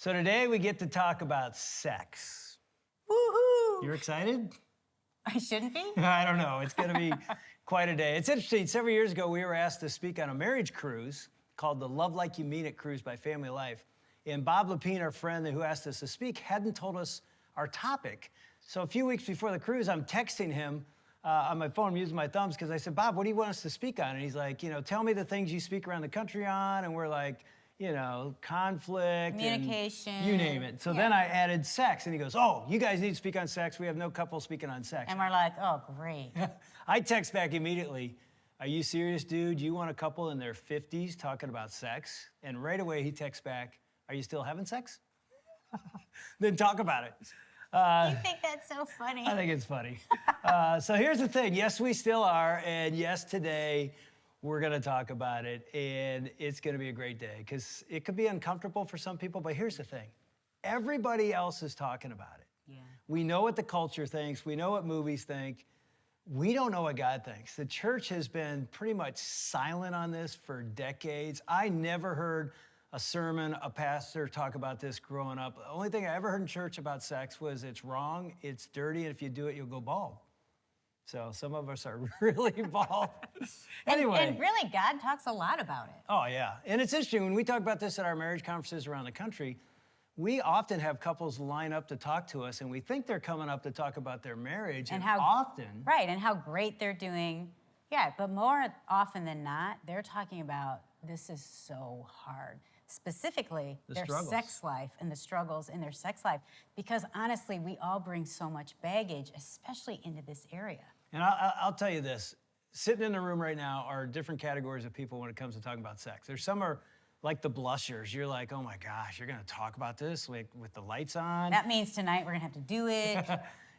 So today we get to talk about sex. Woohoo! You're excited? I shouldn't be? I don't know. It's going to be quite a day. It's interesting. Several years ago, we were asked to speak on a marriage cruise called the Love Like You Mean It Cruise by Family Life. And Bob Lepine, our friend who asked us to speak, hadn't told us our topic. So a few weeks before the cruise, I'm texting him on my phone, I'm using my thumbs, because I said, Bob, what do you want us to speak on? And he's like, tell me the things you speak around the country on. And we're like, conflict. Communication. And you name it. So then I added sex. And he goes, oh, you guys need to speak on sex. We have no couple speaking on sex. And we're like, oh, great. I text back immediately, are you serious, dude? You want a couple in their 50s talking about sex? And right away he texts back, are you still having sex? Then talk about it. You think that's so funny? I think it's funny. So here's the thing. Yes, we still are. And yes, today we're going to talk about it. And it's going to be a great day because it could be uncomfortable for some people. But here's the thing. Everybody else is talking about it. Yeah. We know what the culture thinks. We know what movies think. We don't know what God thinks. The church has been pretty much silent on this for decades. I never heard a sermon, a pastor talk about this growing up. The only thing I ever heard in church about sex was it's wrong, it's dirty, and if you do it, you'll go bald. So some of us are really bald. Anyway. And really, God talks a lot about it. Oh, yeah. And it's interesting, when we talk about this at our marriage conferences around the country, we often have couples line up to talk to us, and we think they're coming up to talk about their marriage, and how often... Right, and how great they're doing. Yeah, but more often than not, they're talking about, this is so hard. Specifically, their sex life and the struggles in their sex life. Because honestly, we all bring so much baggage, especially into this area. And I'll tell you this, sitting in the room right now are different categories of people when it comes to talking about sex. There's some are like the blushers. You're like, oh my gosh, you're gonna talk about this like with the lights on? That means tonight we're gonna have to do it.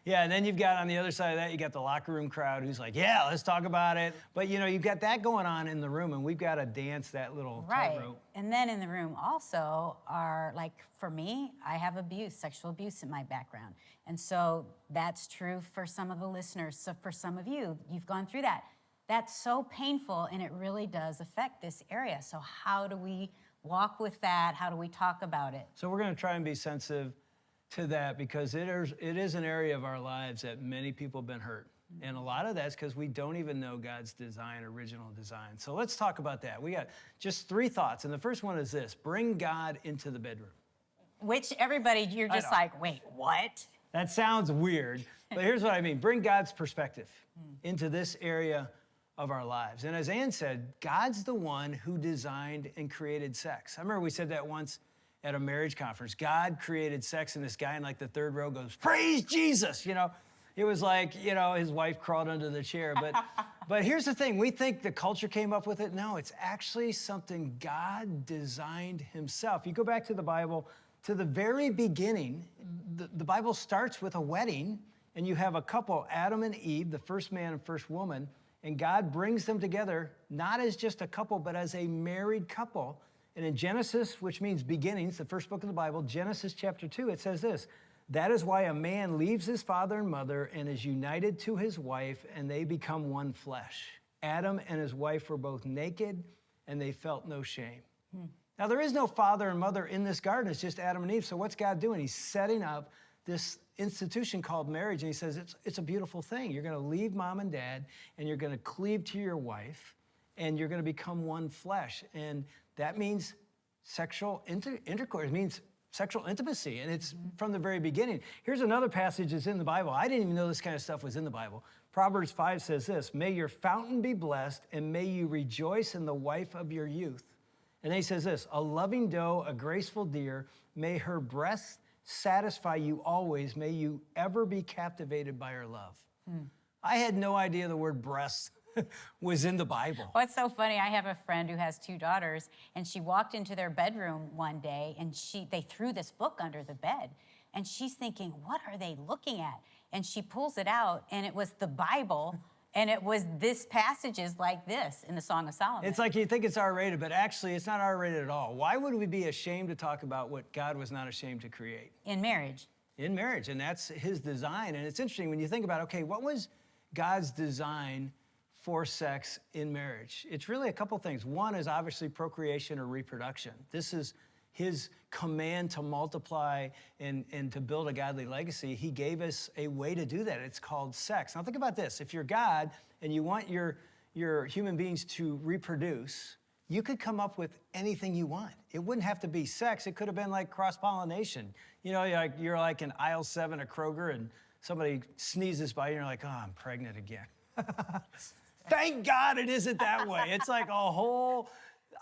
Yeah, and then you've got on the other side of that, you got the locker room crowd who's like, yeah, let's talk about it. But you've got that going on in the room, and we've got to dance that little tightrope. And then in the room also are, like, for me, I have sexual abuse in my background. And so that's true for some of the listeners. So for some of you, you've gone through that. That's so painful, and it really does affect this area. So how do we walk with that? How do we talk about it? So we're going to try and be sensitive to that, because it is an area of our lives that many people have been hurt. And a lot of that's because we don't even know God's original design. So let's talk about that. We got just 3 thoughts. And the first one is this: bring God into the bedroom. Which everybody, you're just like, wait, what? That sounds weird, but here's what I mean. Bring God's perspective into this area of our lives. And as Ann said, God's the one who designed and created sex. I remember we said that once at a marriage conference. God created sex, and this guy in like the 3rd row goes, praise Jesus! It was like, his wife crawled under the chair. But here's the thing. We think the culture came up with it. No, it's actually something God designed himself. You go back to the Bible, to the very beginning, the Bible starts with a wedding, and you have a couple, Adam and Eve, the first man and first woman, and God brings them together, not as just a couple, but as a married couple. And in Genesis, which means beginnings, the first book of the Bible, Genesis chapter 2, it says this: that is why a man leaves his father and mother and is united to his wife, and they become one flesh. Adam and his wife were both naked, and they felt no shame. Now, there is no father and mother in this garden. It's just Adam and Eve. So what's God doing? He's setting up this institution called marriage, and he says it's a beautiful thing. You're going to leave mom and dad, and you're going to cleave to your wife, and you're going to become one flesh. And that means sexual intercourse. It means sexual intimacy, and it's from the very beginning. Here's another passage that's in the Bible. I didn't even know this kind of stuff was in the Bible. Proverbs 5 says this: may your fountain be blessed, and may you rejoice in the wife of your youth. And then he says this: a loving doe, a graceful deer, may her breasts satisfy you always. May you ever be captivated by her love. I had no idea the word breasts was in the Bible. Well, it's so funny. I have a friend who has 2 daughters, and she walked into their bedroom one day, and they threw this book under the bed. And she's thinking, what are they looking at? And she pulls it out, and it was the Bible, and it was this passages like this in the Song of Solomon. It's like you think it's R-rated, but actually it's not R-rated at all. Why would we be ashamed to talk about what God was not ashamed to create? In marriage. In marriage, and that's his design. And it's interesting when you think about, okay, what was God's design for sex in marriage? It's really a couple things. One is obviously procreation or reproduction. This is his command to multiply and to build a godly legacy, he gave us a way to do that. It's called sex. Now think about this. If you're God and you want your human beings to reproduce, you could come up with anything you want. It wouldn't have to be sex. It could have been like cross-pollination. You know, you're like in aisle 7 at Kroger and somebody sneezes by you and you're like, oh, I'm pregnant again. Thank God it isn't that way. It's like a whole,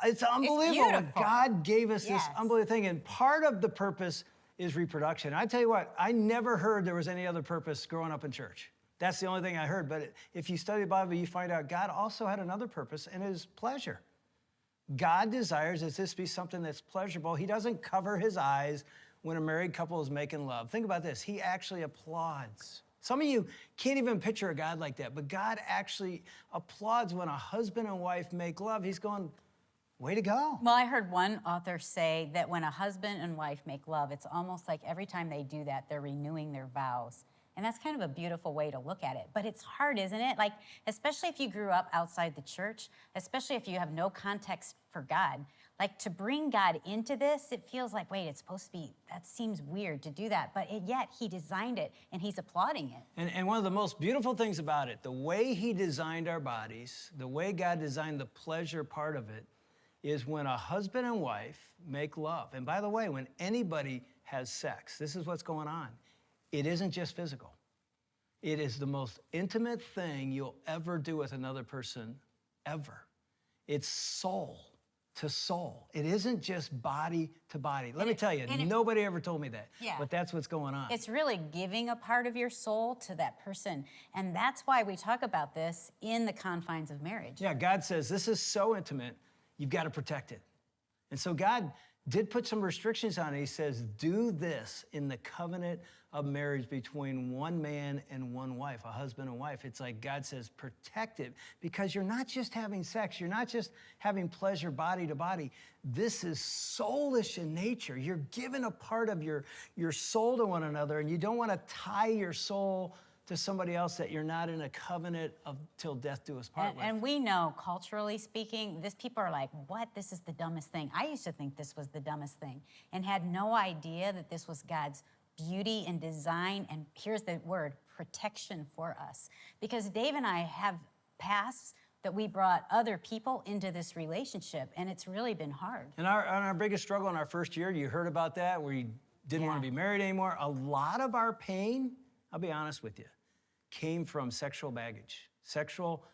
it's unbelievable. beautiful. God gave us this Yes. unbelievable thing. And part of the purpose is reproduction. I tell you what, I never heard there was any other purpose growing up in church. That's the only thing I heard. But if you study the Bible, you find out God also had another purpose, and it is pleasure. God desires that this be something that's pleasurable. He doesn't cover his eyes when a married couple is making love. Think about this. He actually applauds. Some of you can't even picture a God like that, but God actually applauds when a husband and wife make love. He's going, way to go. Well, I heard one author say that when a husband and wife make love, it's almost like every time they do that, they're renewing their vows. And that's kind of a beautiful way to look at it. But it's hard, isn't it? Like, especially if you grew up outside the church, especially if you have no context for God. Like, to bring God into this, it feels like, wait, it's supposed to be, that seems weird to do that. But yet, he designed it, and he's applauding it. And one of the most beautiful things about it, the way he designed our bodies, the way God designed the pleasure part of it, is when a husband and wife make love. And by the way, when anybody has sex, this is what's going on. It isn't just physical. It is the most intimate thing you'll ever do with another person, ever. It's soul to soul. It isn't just body to body. Let me tell you, nobody ever told me that. Yeah. But that's what's going on. It's really giving a part of your soul to that person. And that's why we talk about this in the confines of marriage. Yeah, God says this is so intimate, you've got to protect it. And so God did put some restrictions on it. He says, do this in the covenant of marriage between one man and one wife, a husband and wife. It's like God says, protect it, because you're not just having sex. You're not just having pleasure body to body. This is soulish in nature. You're giving a part of your soul to one another, and you don't want to tie your soul to somebody else that you're not in a covenant of till death do us part with. And we know, culturally speaking, people are like, what? This is the dumbest thing. I used to think this was the dumbest thing and had no idea that this was God's beauty and design, and here's the word, protection for us. Because Dave and I have pasts that we brought other people into this relationship, and it's really been hard. And our biggest struggle in our first year, you heard about that, where you didn't want to be married anymore. A lot of our pain, I'll be honest with you, came from sexual baggage, sexual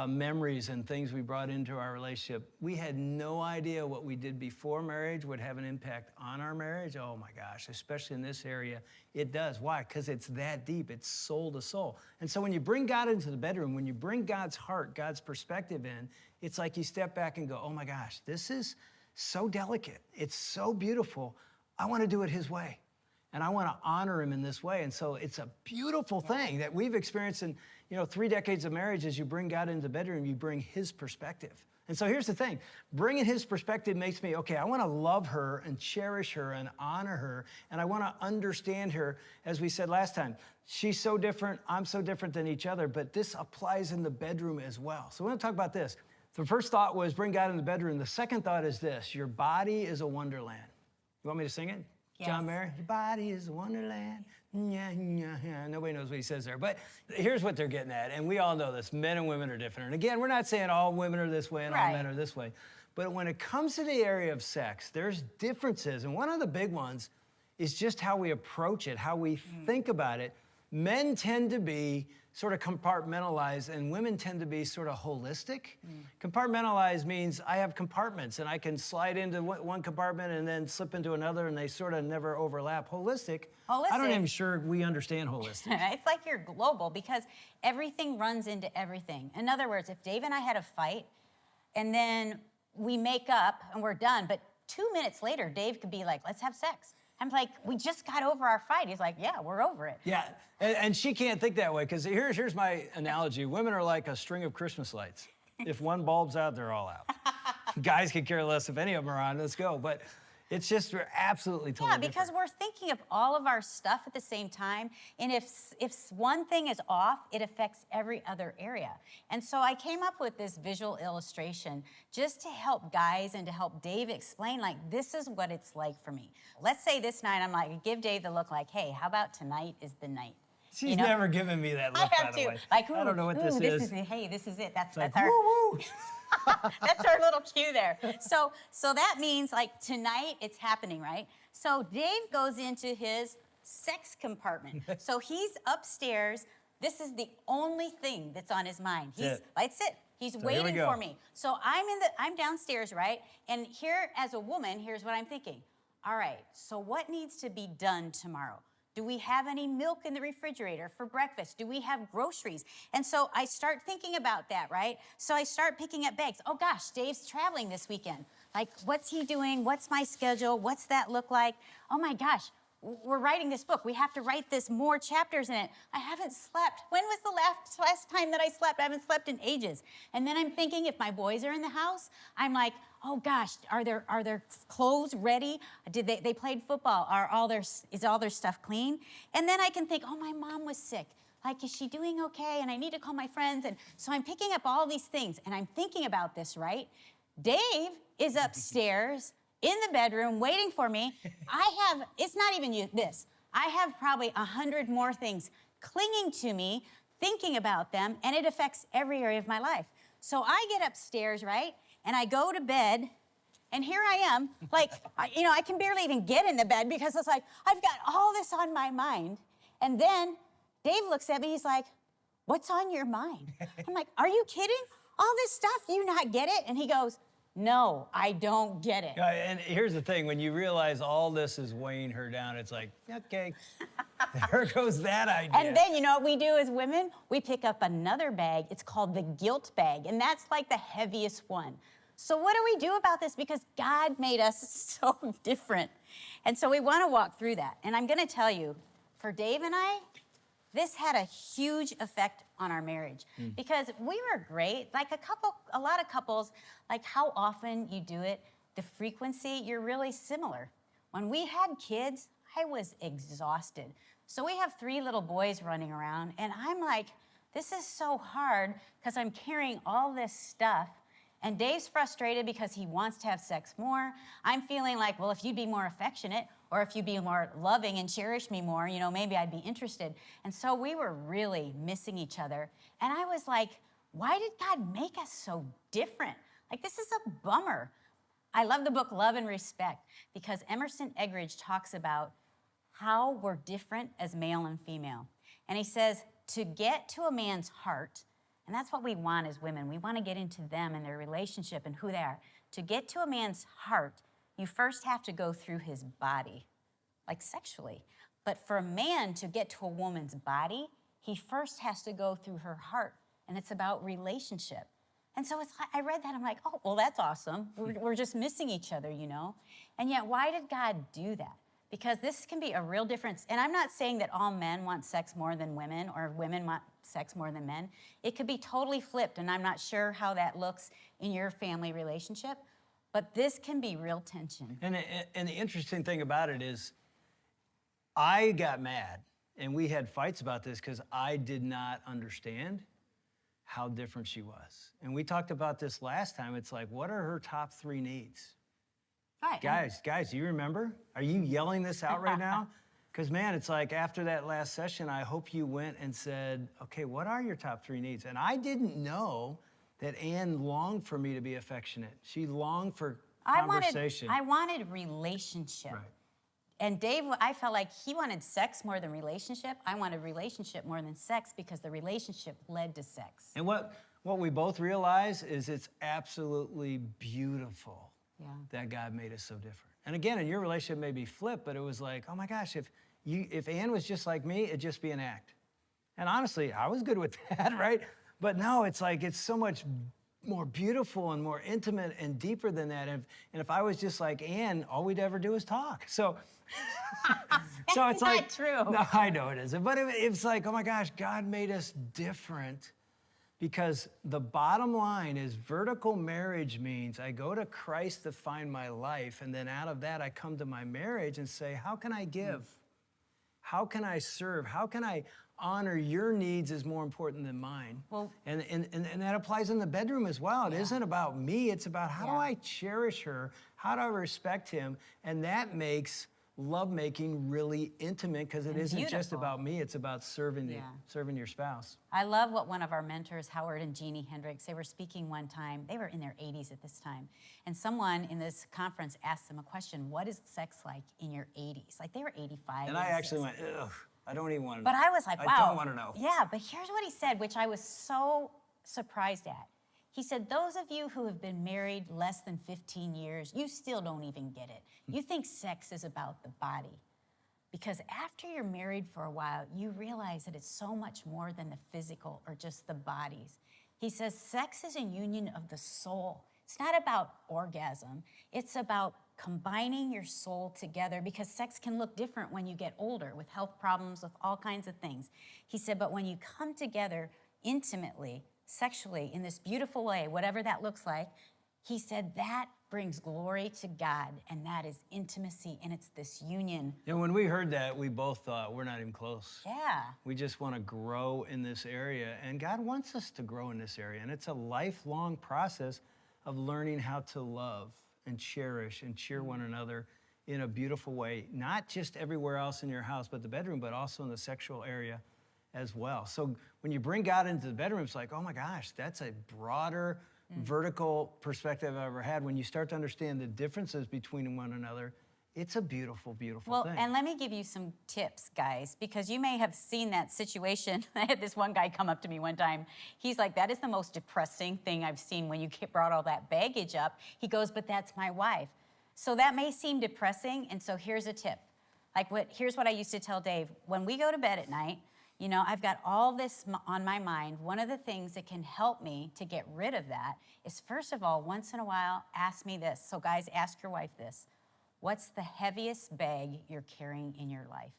memories and things we brought into our relationship. We had no idea what we did before marriage would have an impact on our marriage. Oh my gosh, especially in this area, it does. Why? Because it's that deep. It's soul to soul. And so when you bring God into the bedroom, when you bring God's heart, God's perspective in, it's like you step back and go, oh my gosh, this is so delicate. It's so beautiful. I want to do it his way. And I want to honor him in this way. And so it's a beautiful thing that we've experienced in 3 decades of marriage. As you bring God into the bedroom, you bring his perspective. And so here's the thing. Bringing his perspective makes me, okay, I want to love her and cherish her and honor her. And I want to understand her, as we said last time. She's so different. I'm so different than each other. But this applies in the bedroom as well. So we're going to talk about this. The first thought was bring God in the bedroom. The second thought is this. Your body is a wonderland. You want me to sing it? Yes. John Mayer, your body is a wonderland. Yeah, yeah, yeah. Nobody knows what he says there. But here's what they're getting at. And we all know this. Men and women are different. And again, we're not saying all women are this way and all men are this way. But when it comes to the area of sex, there's differences. And one of the big ones is just how we approach it, how we think about it. Men tend to be sort of compartmentalized, and women tend to be sort of holistic. Compartmentalized means I have compartments, and I can slide into one compartment and then slip into another, and they sort of never overlap. Holistic, I'm not even sure we understand holistic. It's like you're global, because everything runs into everything. In other words, if Dave and I had a fight, and then we make up and we're done, but 2 minutes later, Dave could be like, let's have sex. I'm like, we just got over our fight. He's like, yeah, we're over it. Yeah, and she can't think that way, because here's my analogy. Women are like a string of Christmas lights. If one bulb's out, they're all out. Guys could care less if any of them are on. Let's go. But It's just we're absolutely totally Yeah, because different. we're thinking of all of our stuff at the same time. And if one thing is off, it affects every other area. And so I came up with this visual illustration just to help guys and to help Dave explain, like, this is what it's like for me. Let's say this night, I'm like, give Dave the look like, hey, how about tonight is the night? She's never given me that look, I have by the to. way. Like, I don't know what this is. Hey, this is it. That's Like, our woo, woo. that's our little cue there. So that means like tonight it's happening, right? So Dave goes into his sex compartment. So he's upstairs. This is the only thing that's on his mind. That's it. He's So here we waiting go. for me. So I'm downstairs, right? And here, as a woman, here's what I'm thinking. All right, so what needs to be done tomorrow? Do we have any milk in the refrigerator for breakfast? Do we have groceries? And so I start thinking about that, right? So I start picking up bags. Oh gosh, Dave's traveling this weekend. Like, what's he doing? What's my schedule? What's that look like? Oh my gosh, we're writing this book. We have to write this more chapters in it. I haven't slept. When was the last time that I slept? I haven't slept in ages. And then I'm thinking, if my boys are in the house, I'm like, oh gosh, are their clothes ready? Did they played football? Is all their stuff clean? And then I can think, oh, my mom was sick. Like, is she doing okay? And I need to call my friends. And so I'm picking up all these things, and I'm thinking about this, right? Dave is upstairs in the bedroom waiting for me. It's not even this. I have probably 100 more things clinging to me, thinking about them, and it affects every area of my life. So I get upstairs, right? And I go to bed, and here I am, like, I can barely even get in the bed because it's like, I've got all this on my mind. And then Dave looks at me, he's like, what's on your mind? I'm like, are you kidding? All this stuff, do you not get it? And he goes, no, I don't get it. Yeah, and here's the thing, when you realize all this is weighing her down, it's like, okay, there goes that idea. And then, you know what we do as women? We pick up another bag. It's called the guilt bag, and that's like the heaviest one. So what do we do about this? Because God made us so different. And so we want to walk through that. And I'm going to tell you, for Dave and I, this had a huge effect on our marriage because we were great. Like a lot of couples, like how often you do it, the frequency, you're really similar. When we had kids, I was exhausted. So we have 3 little boys running around, and I'm like, this is so hard because I'm carrying all this stuff. And Dave's frustrated because he wants to have sex more. I'm feeling like, well, if you'd be more affectionate or if you'd be more loving and cherish me more, maybe I'd be interested. And so we were really missing each other. And I was like, why did God make us so different? Like, this is a bummer. I love the book Love and Respect because Emerson Eggridge talks about how we're different as male and female. And he says, to get to a man's heart, and that's what we want as women. We want to get into them and their relationship and who they are. To get to a man's heart, you first have to go through his body, like sexually. But for a man to get to a woman's body, he first has to go through her heart, and it's about relationship. And so I read that, I'm like, oh, well, that's awesome. We're just missing each other, And yet, why did God do that? Because this can be a real difference. And I'm not saying that all men want sex more than women or women want sex more than men. It could be totally flipped, and I'm not sure how that looks in your family relationship, but this can be real tension. And the interesting thing about it is I got mad, and we had fights about this because I did not understand how different she was. And we talked about this last time. It's like, what are her top 3 needs? Right. Guys, do you remember? Are you yelling this out right now? Because, man, it's like after that last session, I hope you went and said, okay, what are your top 3 needs? And I didn't know that Ann longed for me to be affectionate. She longed for conversation. I wanted relationship. Right. And Dave, I felt like he wanted sex more than relationship. I wanted relationship more than sex because the relationship led to sex. And what we both realize is it's absolutely beautiful that God made us so different. And again, in your relationship may be flipped, but it was like, oh my gosh, if Ann was just like me, it'd just be an act. And honestly, I was good with that, right? But no, it's like, it's so much more beautiful and more intimate and deeper than that. And if I was just like Ann, all we'd ever do is talk. So it's like, true. No, I know it isn't. But it's like, oh my gosh, God made us different Because the bottom line is vertical marriage means I go to Christ to find my life, and then out of that I come to my marriage and say, how can I give? How can I serve? How can I honor your needs is more important than mine? Well, and that applies in the bedroom as well. It isn't about me, it's about how do I cherish her? How do I respect him? And that makes lovemaking really intimate because it isn't just beautiful. about me, it's about serving serving your spouse. I love what one of our mentors, Howard and Jeannie Hendricks, they were speaking one time. They were in their 80s at this time. And someone in this conference asked them a question, what is sex like in your 80s? Like they were 85. And I 86. actually went, ugh, I don't even want to know. But I was like, wow. I don't want to know. Yeah, but here's what he said, which I was so surprised at. He said, those of you who have been married less than 15 years, you still don't even get it. You think sex is about the body. Because after you're married for a while, you realize that it's so much more than the physical or just the bodies. He says, sex is a union of the soul. It's not about orgasm. It's about combining your soul together because sex can look different when you get older with health problems, with all kinds of things. He said, but when you come together intimately, sexually, in this beautiful way, whatever that looks like, he said that brings glory to God, and that is intimacy, and it's this union. And when we heard that, we both thought, we're not even close. Yeah. We just want to grow in this area, and God wants us to grow in this area, and it's a lifelong process of learning how to love and cherish and cheer one another in a beautiful way, not just everywhere else in your house, but the bedroom, but also in the sexual area as well. So when you bring God into the bedroom, it's like, oh my gosh, that's a broader vertical perspective I've ever had. When you start to understand the differences between one another, it's a beautiful, beautiful thing. And let me give you some tips, guys, because you may have seen that situation. I had this one guy come up to me one time. He's like, that is the most depressing thing I've seen when you brought all that baggage up. He goes, but that's my wife. So that may seem depressing, and so here's a tip. Here's what I used to tell Dave. When we go to bed at night, you know, I've got all this on my mind. One of the things that can help me to get rid of that is, first of all, once in a while, ask me this. So guys, ask your wife this. What's the heaviest bag you're carrying in your life?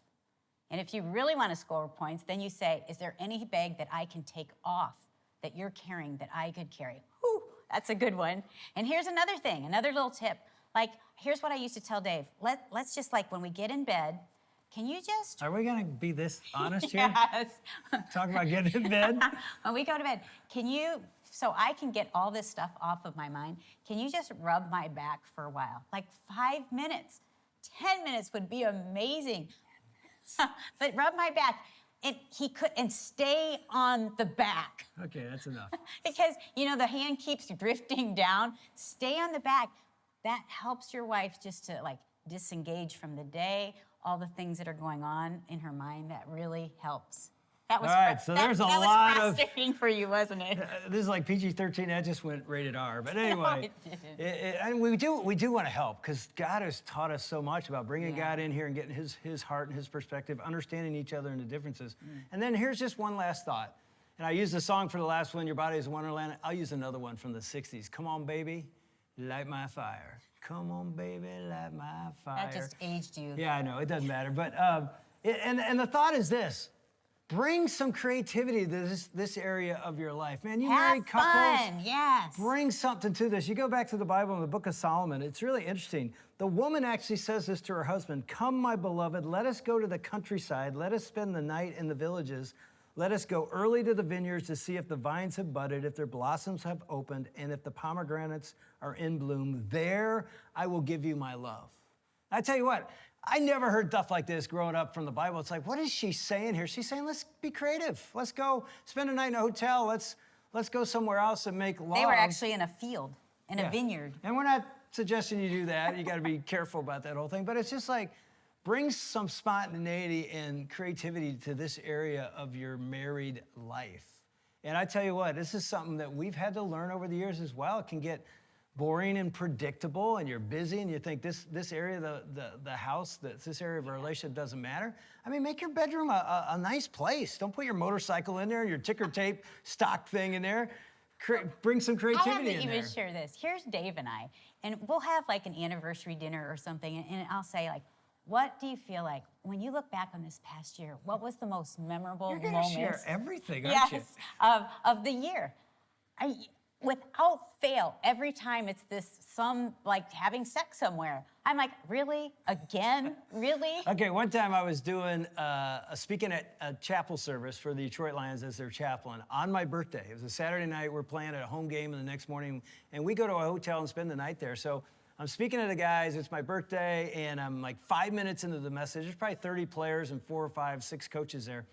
And if you really want to score points, then you say, is there any bag that I can take off that you're carrying that I could carry? Whew, that's a good one. And here's another thing, another little tip. Here's what I used to tell Dave. Let's just when we get in bed, can you just... Are we going to be this honest here? Yes. Talk about getting in bed? When we go to bed, can you, so I can get all this stuff off of my mind, can you just rub my back for a while? 5 minutes, 10 minutes would be amazing. But rub my back. And stay on the back. Okay, that's enough. Because, the hand keeps drifting down. Stay on the back. That helps your wife just to disengage from the day, all the things that are going on in her mind. That really helps. That was all right, so there's a lot of... That was frustrating for you, wasn't it? This is like PG-13, that just went rated R. But anyway, No, it didn't. And we do want to help because God has taught us so much about bringing God in here and getting his heart and his perspective, understanding each other and the differences. And then here's just one last thought. And I used the song for the last one, Your Body is a Wonderland. I'll use another one from the 60s. Come on, baby, light my fire. Come on, baby, light my fire. That just aged you. Yeah, I know, it doesn't matter. But, and the thought is this. Bring some creativity to this area of your life. Man, you married couples. Fun, yes. Bring something to this. You go back to the Bible in the book of Solomon. It's really interesting. The woman actually says this to her husband, come, my beloved, let us go to the countryside. Let us spend the night in the villages. Let us go early to the vineyards to see if the vines have budded, if their blossoms have opened, and if the pomegranates are in bloom. There I will give you my love. I tell you what, I never heard stuff like this growing up from the Bible. It's like, what is she saying here? She's saying, let's be creative. Let's go spend a night in a hotel. Let's go somewhere else and make love. They were actually in a field, in a vineyard. And we're not suggesting you do that. You got to be careful about that whole thing. But it's just like, bring some spontaneity and creativity to this area of your married life. And I tell you what, this is something that we've had to learn over the years as well. It can get boring and predictable, and you're busy, and you think this area of the house, this area of a relationship doesn't matter. I mean, make your bedroom a nice place. Don't put your motorcycle in there, your ticker tape stock thing in there. Bring some creativity in there. I have to even share this. Here's Dave and I, and we'll have an anniversary dinner or something, and I'll say what do you feel like when you look back on this past year? What was the most memorable You're going to moments? share everything, aren't you? Yes, of the year. Without fail, every time it's some like having sex somewhere. I'm like, really? Again? Really? Okay, one time I was doing speaking at a chapel service for the Detroit Lions as their chaplain on my birthday. It was a Saturday night. We're playing at a home game and the next morning, and we go to a hotel and spend the night there. So I'm speaking to the guys. It's my birthday, and I'm like 5 minutes into the message. There's probably 30 players and 4 or 5, 6 coaches there.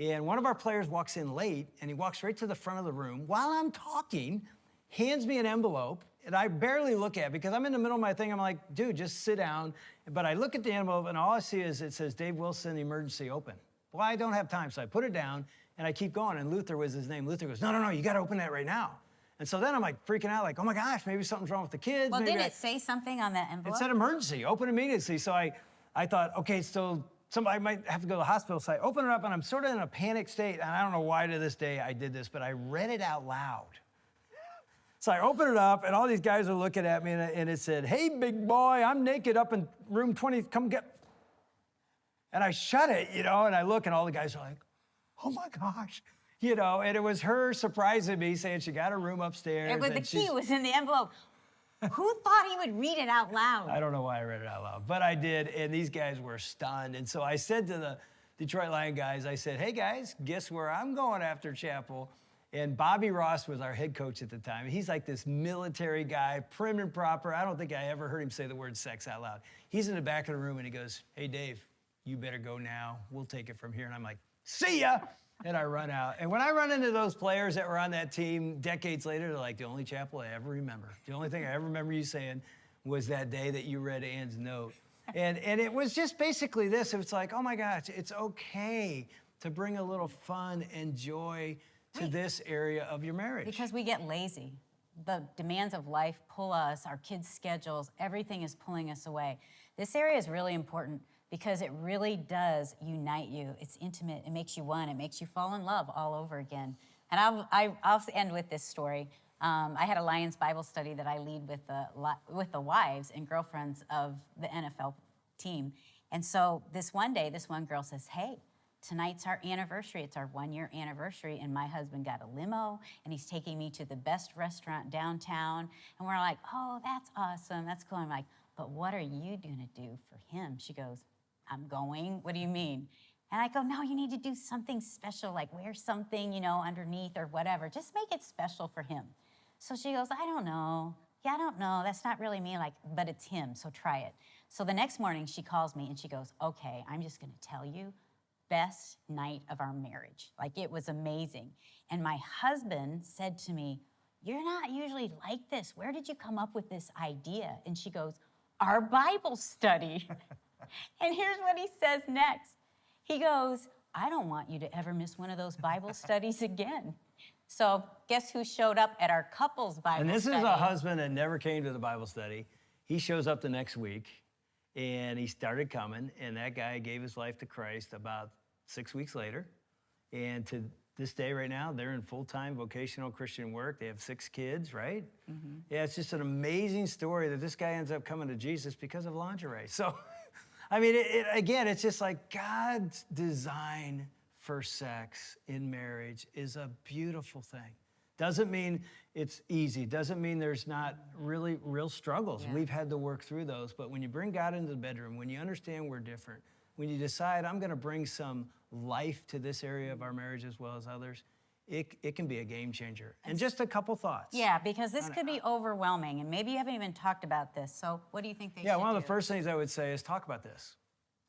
And one of our players walks in late, and he walks right to the front of the room while I'm talking, hands me an envelope, and I barely look at it because I'm in the middle of my thing. I'm like, dude, just sit down. But I look at the envelope, and all I see is it says, Dave Wilson, emergency open. Well, I don't have time, so I put it down, and I keep going, and Luther was his name. Luther goes, no, you got to open that right now. And so then I'm like freaking out, like, oh my gosh, maybe something's wrong with the kids. Well, maybe didn't it say something on that envelope? It said emergency, open immediately. So I thought, okay, so somebody might have to go to the hospital. So I open it up, and I'm sort of in a panic state. And I don't know why to this day I did this, but I read it out loud. So I open it up, and all these guys are looking at me, and it said, hey, big boy, I'm naked up in room 20, come get. And I shut it, and I look, and all the guys are like, oh my gosh. And it was her surprising me, saying she got a room upstairs. It was the key was in the envelope. Who thought he would read it out loud? I don't know why I read it out loud, but I did, and these guys were stunned. And so I said to the Detroit Lion guys, I said, hey guys, guess where I'm going after chapel? And Bobby Ross was our head coach at the time. He's like this military guy, prim and proper. I don't think I ever heard him say the word sex out loud. He's in the back of the room, and he goes, hey, Dave, you better go now. We'll take it from here. And I'm like, see ya. And I run out. And when I run into those players that were on that team decades later, they're like, the only chapel I ever remember. The only thing I ever remember you saying was that day that you read Ann's note. And it was just basically this. It was like, oh my gosh, it's okay to bring a little fun and joy to this area of your marriage. Because we get lazy. The demands of life pull us, our kids' schedules, everything is pulling us away. This area is really important because it really does unite you. It's intimate, it makes you one, it makes you fall in love all over again. And I'll end with this story. I had a Lions Bible study that I lead with the wives and girlfriends of the NFL team. And so this one day, this one girl says, hey, tonight's our anniversary. It's our 1-year anniversary, and my husband got a limo, and he's taking me to the best restaurant downtown. And we're like, oh, that's awesome. That's cool. I'm like, but what are you going to do for him? She goes, I'm going. What do you mean? And I go, no, you need to do something special, like wear something, underneath or whatever. Just make it special for him. So she goes, I don't know. Yeah, I don't know. That's not really me, but it's him, so try it. So the next morning, she calls me, and she goes, okay, I'm just going to tell you, best night of our marriage. Like, it was amazing. And my husband said to me, you're not usually like this. Where did you come up with this idea? And she goes, our Bible study. And here's what he says next. He goes, I don't want you to ever miss one of those Bible studies again. So guess who showed up at our couples Bible study? And this is a husband that never came to the Bible study. He shows up the next week, and he started coming, and that guy gave his life to Christ about 6 weeks later. And to this day right now, they're in full-time vocational Christian work. They have 6 kids, right? Mm-hmm. Yeah, it's just an amazing story that this guy ends up coming to Jesus because of lingerie. So, I mean, again, it's just like God's design for sex in marriage is a beautiful thing. Doesn't mean it's easy. Doesn't mean there's not really real struggles. Yeah. We've had to work through those. But when you bring God into the bedroom, when you understand we're different, when you decide I'm going to bring some life to this area of our marriage as well as others, it can be a game changer. And just a couple thoughts. Yeah, because this could be overwhelming, and maybe you haven't even talked about this. So what do you think they should do? Yeah, one of the first things I would say is talk about this.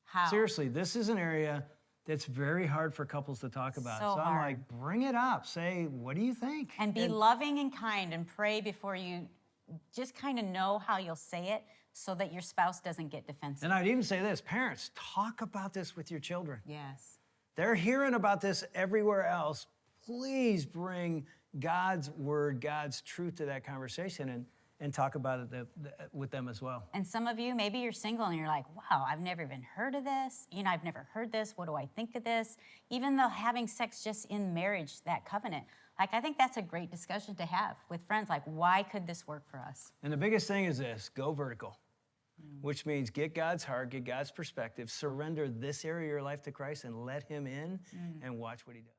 How? Seriously, this is an area that's very hard for couples to talk about. So I'm like, bring it up. Say, what do you think? And be loving and kind, and pray before you just kind of know how you'll say it so that your spouse doesn't get defensive. And I'd even say this, parents, talk about this with your children. Yes. They're hearing about this everywhere else. Please bring God's word, God's truth to that conversation and talk about it with them as well. And some of you, maybe you're single and you're like, wow, I've never even heard of this. I've never heard this. What do I think of this? Even though having sex just in marriage, that covenant, I think that's a great discussion to have with friends. Like, why could this work for us? And the biggest thing is this, go vertical. which means get God's heart, get God's perspective, surrender this area of your life to Christ and let him in and watch what he does.